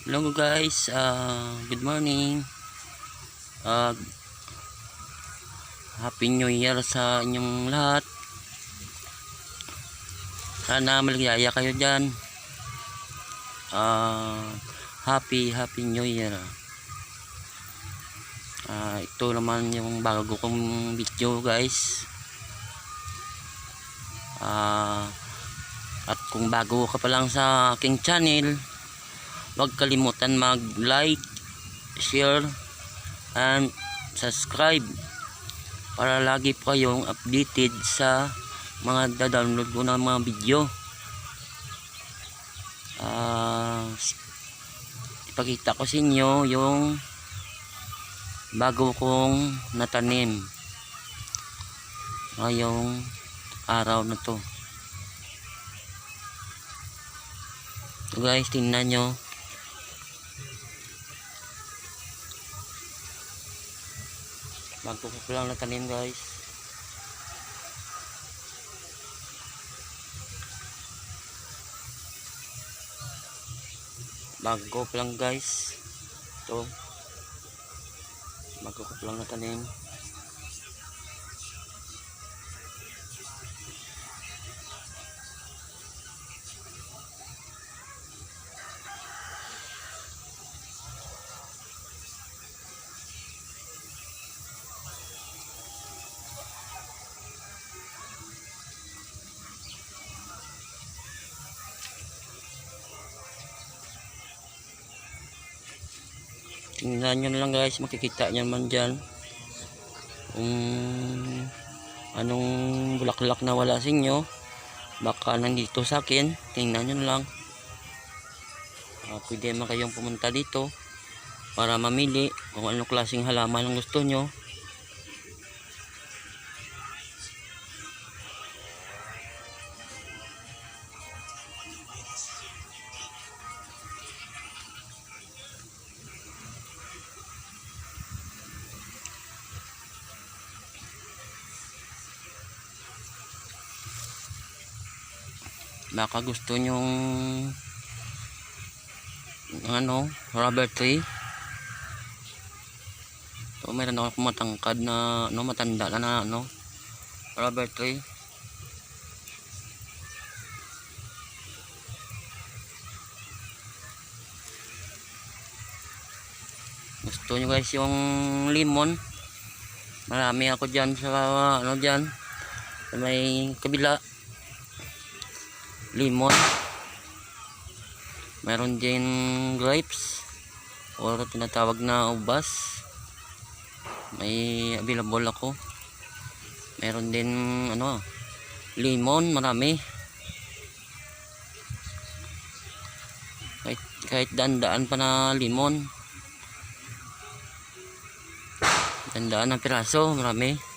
Hello guys, good morning. uh, Happy New Year sa inyong lahat. Sana maligaya kayo dyan. Happy New Year. Ito naman yung bago kong video guys. At kung bago ka pa lang sa aking channel, huwag kalimutan mag like, share and subscribe para lagi po kayong updated sa mga da-download ko na mga video. Ipakita ko sa inyo yung bago kong natanim ngayong araw na to. So guys, tingnan nyo. Bago ko lang natanim guys. Bago ko lang guys. Ito. Bago ko lang natanim. Tingnan nyo na lang guys, makikita nyo naman dyan kung anong bulaklak na wala sa inyo. Baka nandito sa akin. Tingnan nyo na lang. Pwede naman kayong pumunta dito para mamili kung anong klaseng halaman ang gusto nyo. Baka gusto nyong rubber tree. So meron ako matangkad na matanda na rubber tree. Gusto nyo guys yung lemon? Marami ako dyan sa dyan sa may kabila. Lemon. Meron din grapes o tinatawag na ubas. May available ako. Meron din lemon, marami. Kahit daan-daan pa na lemon. Daan-daan ng piraso, marami.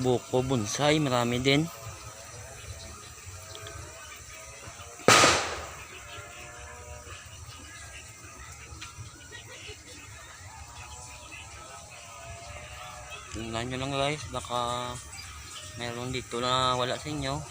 Buko bonsai, marami din. Tingnan nyo lang guys, baka meron dito na wala sa inyo.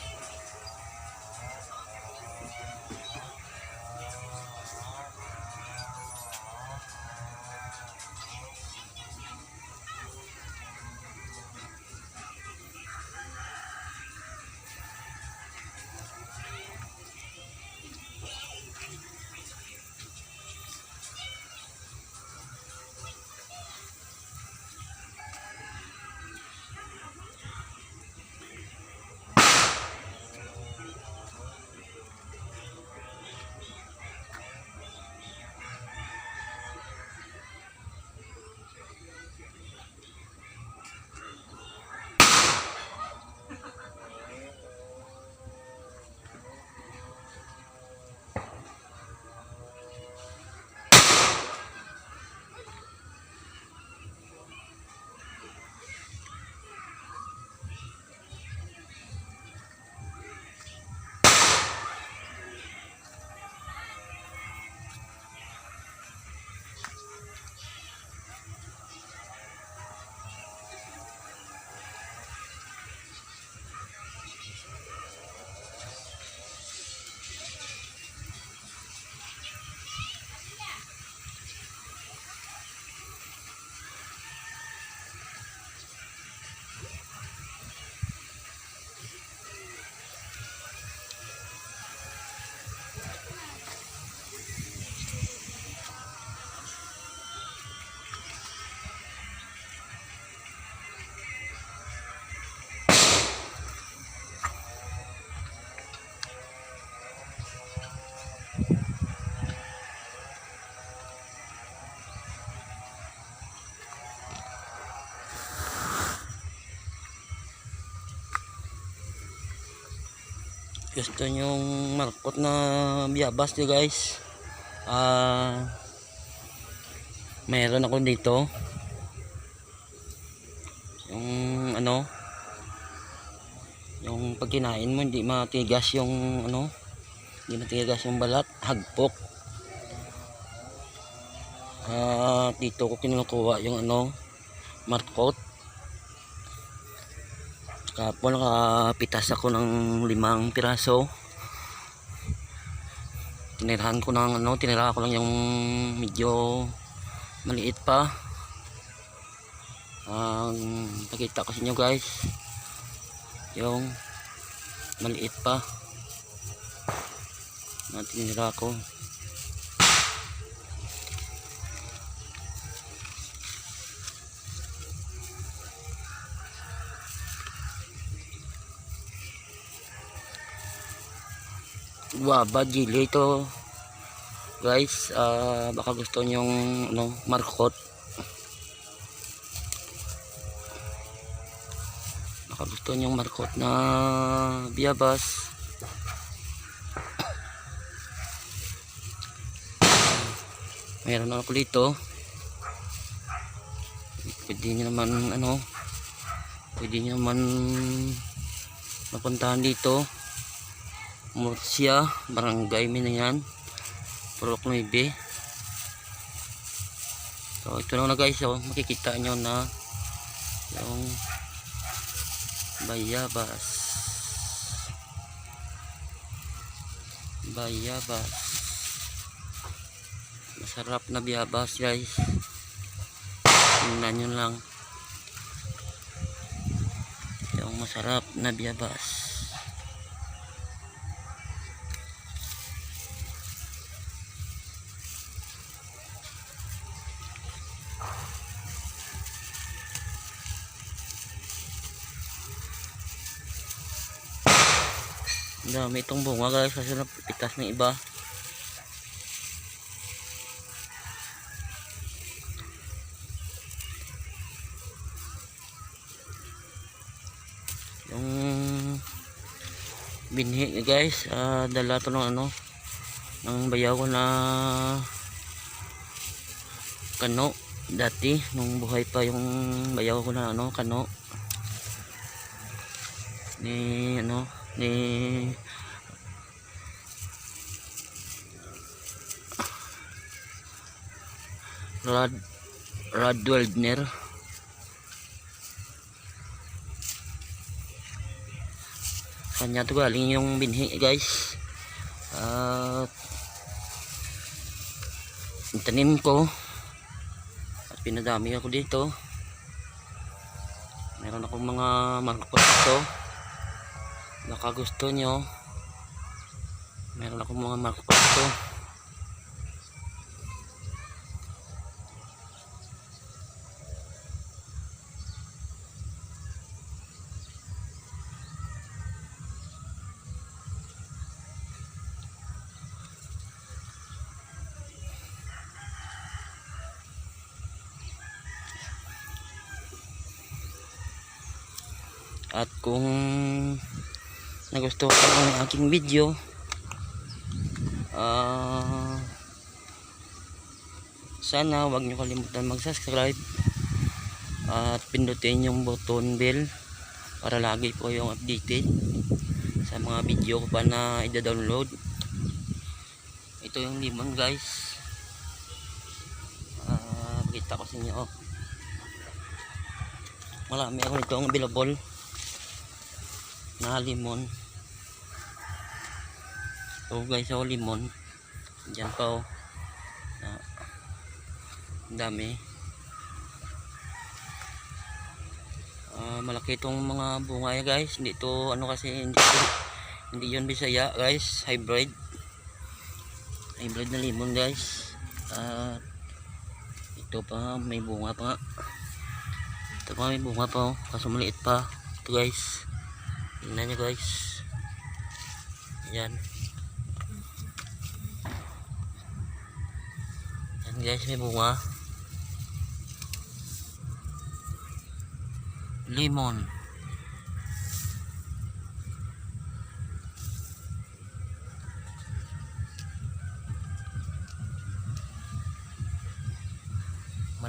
gusto nyong markot na biyabas nyo guys, mayroon ako dito yung ano, yung pag kinain mo hindi matigas yung ano, hindi matigas yung balat, hagpok. Dito ko kinukuha yung ano, markot. Kapon nakapitas ako ng 5 piraso. Tinirahan ko ng ano, tinira ko lang yung medyo maliit pa. Pakita ko sa inyo guys yung maliit pa na tinira ko. Guava jelly ito guys, baka gusto nyong ano, markot, baka gusto nyong markot na biyabas. Meron ako dito, pwede nyo naman ano, pwede nyo naman mapuntahan dito. Murcia, barangay Minayan, Purok 9. So ito na guys, so makikita nyo na yung bayabas. Masarap na biyabas guys, tingnan nyo lang yung masarap na biyabas. Dami itong bunga guys kasi napitas ng iba. Yung binhi guys, dala to ng ano, ng bayaw ko na kano dati nung buhay pa yung bayaw ko na ano, kano ni ano, ni Rod Waldner. Kanya to galing yung binhi guys. Tanim ko at pinadami ako dito. Meron akong mga markot dito, baka gusto nyo. Meron akong mga markot dito. At kung nagustuhan ang aking video, sana huwag nyo kalimutan mag-subscribe at pindutin yung button bell para lagi po yung updated sa mga video ko pa na i-download. Ito yung limon guys, pakita ko sa inyo. Marami ako nito ang available na limon. So guys, limon dyan pa dami. Malaki itong mga bunga guys, hindi ito ano, kasi hindi yun Bisaya guys, hybrid na limon guys. Ito pa may bunga pa, ito pa may bunga pa kaso maliit pa ito guys. Tingnan nyo guys, yan guys, may bunga limon.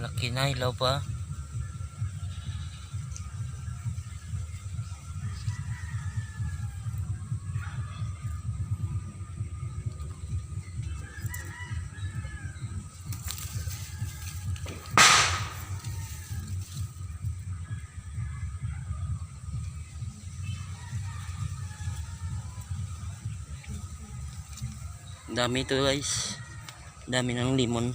Malaki na ilaw pa. Dami ito guys. Dami ng limon.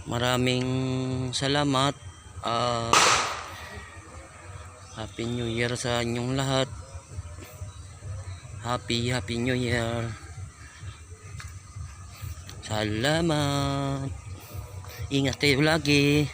Maraming salamat. Happy New Year sa inyong lahat. Happy New Year. Salamat. Ingat kayo lagi.